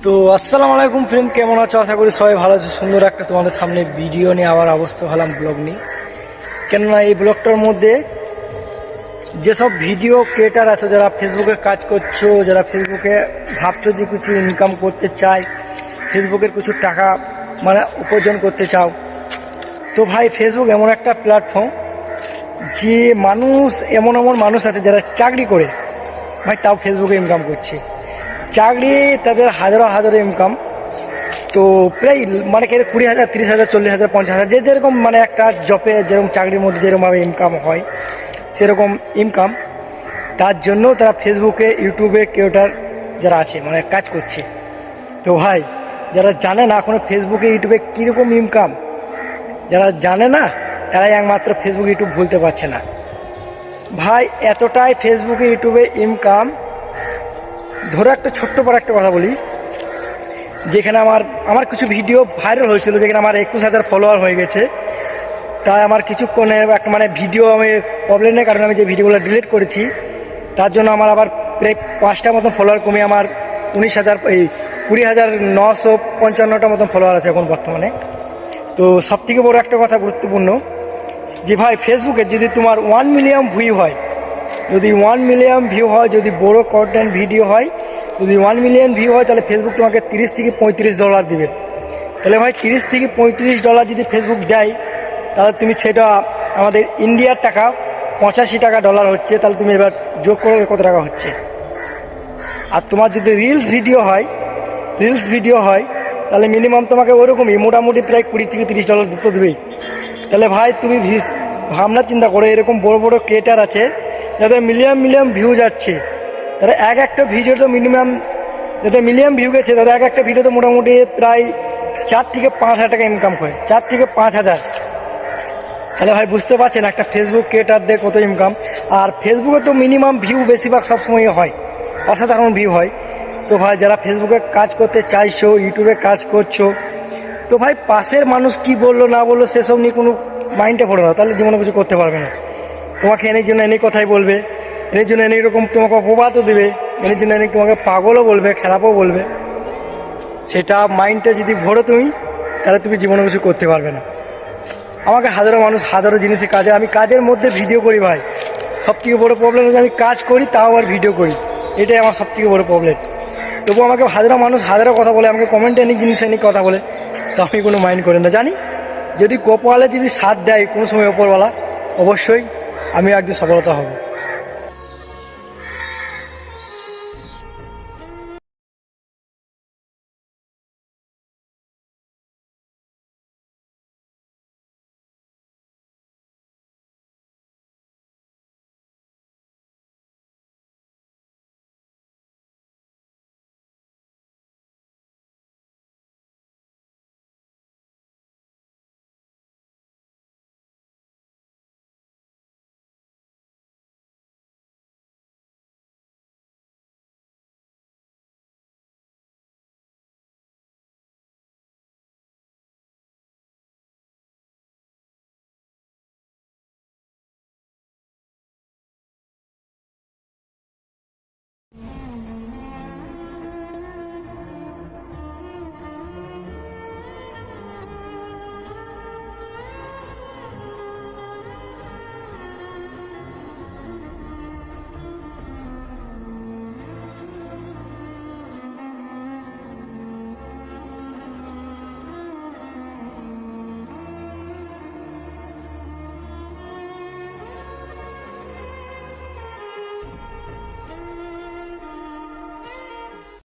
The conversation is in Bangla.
তো আসসালামু আলাইকুম ফ্রেন্ড, কেমন আছো? আশা করি সবাই ভালো আছে। সুন্দর একটা তোমাদের সামনে ভিডিও নিয়ে আবার অবস্থা হলাম ব্লগ নিয়ে। কেননা এই ব্লগটার মধ্যে যেসব ভিডিও ক্রিয়েটার আছো, যারা ফেসবুকে কাজ করছো, যারা ফেসবুকে ভাবছো যে কিছু ইনকাম করতে চাই, ফেসবুকের কিছু টাকা মানে উপার্জন করতে চাও, তো ভাই ফেসবুক এমন একটা প্ল্যাটফর্ম যে এমন মানুষ আছে যারা চাকরি করে ভাই তাও ফেসবুকে ইনকাম করছে। চাকরি তাদের হাজারো ইনকাম, তো প্রায় মানে 20,000, 30,000, 40,000, 50,000, যে যেরকম মানে একটা জবে যেরকম চাকরির মধ্যে যেরকমভাবে ইনকাম হয় সেরকম ইনকাম। তার জন্য তারা ফেসবুকে, ইউটিউবে ক্রিয়েটার যারা আছে মানে কাজ করছে। তো ভাই যারা জানে না এখনও ফেসবুকে ইউটিউবে কীরকম ইনকাম, যারা জানে না তারাই একমাত্র ফেসবুক ইউটিউব ভুলতে পারছে না। ভাই এতটাই ফেসবুকে ইউটিউবে ইনকাম, ধরো একটা ছোট্ট পর একটা কথা বলি, যেখানে আমার কিছু ভিডিও ভাইরাল হয়েছিল, যেখানে আমার 21,000 ফলোয়ার হয়ে গেছে। তাই আমার কিছুক্ষণে একটা মানে ভিডিও আমি প্রবলেমের কারণে আমি যে ভিডিওগুলো ডিলিট করেছি, তার জন্য আমার আবার প্রায় 5টা মতন ফলোয়ার কমে আমার 20,955টা মতন ফলোয়ার আছে এখন বর্তমানে। তো সবথেকে বড় একটা কথা গুরুত্বপূর্ণ যে ভাই ফেসবুকে যদি তোমার 1 মিলিয়ন ভিউ হয়, যদি 1 মিলিয়ন ভিউ হয়, যদি বড় কন্টেন্ট ভিডিও হয়, যদি 1 মিলিয়ন ভিউ হয়, তাহলে ফেসবুক তোমাকে $30 থেকে $35 দিবে। তাহলে ভাই $30 থেকে $35 যদি ফেসবুক দেয়, তাহলে তুমি সেটা আমাদের ইন্ডিয়ার টাকা $85 হচ্ছে। তাহলে তুমি এবার যোগ করে কত টাকা হচ্ছে। আর তোমার যদি রিলস ভিডিও হয় তাহলে মিনিমাম তোমাকে ওরকমই মোটামুটি প্রায় $20 থেকে $30 দিতে দেবেই। তাহলে ভাই তুমি ভাবনা চিন্তা করে, এরকম বড় বড় ক্রিয়েটার আছে যাদের মিলিয়ন ভিউ যাচ্ছে, তারা একটা ভিডিওতে মিনিমাম যাদের মিলিয়ন ভিউ গেছে, তাদের একটা ভিডিওতে মোটামুটি প্রায় 4 থেকে 5,000 টাকা ইনকাম করে, 4 থেকে 5,000। তাহলে ভাই বুঝতে পারছেন একটা ফেসবুক ক্রিয়েটারদের কত ইনকাম। আর ফেসবুকে তো মিনিমাম ভিউ বেশিরভাগ সবসময় হয়, অসাধারণ ভিউ হয়। তো ভাই যারা ফেসবুকে কাজ করতে চাইছো, ইউটিউবে কাজ করছো, তো ভাই পাশের মানুষ কি বললো না বললো সেসব নিয়ে কোনো মাইন্ডে পড়ে না, তাহলে জীবনে কিছু করতে পারবে না। তোমাকে এর জন্য এনে কথাই বলবে, এর জন্য এনে এরকম তোমাকে অপবাদও দেবে, এর জন্য এনে তোমাকে পাগলও বলবে, খারাপও বলবে। সেটা মাইন্ডটা যদি ভরো তুমি, তাহলে তুমি জীবনে কিছু করতে পারবে না। আমাকে হাজারো জিনিসে কাজে, আমি কাজের মধ্যে ভিডিও করি ভাই। সবথেকে বড় প্রবলেম হচ্ছে আমি কাজ করি তাও আবার ভিডিও করি, এটাই আমার সবথেকে বড় প্রবলেম। তবু আমাকে হাজারো কথা বলে, আমাকে কমেন্টে এনে জিনিস এনে কথা বলে, তো আমি কোনো মাইন্ড করি না। জানি যদি কপালে যদি সাথ দেয় কোনো সময় ওপরওয়ালা, অবশ্যই আমি একদিন সফলতা হব।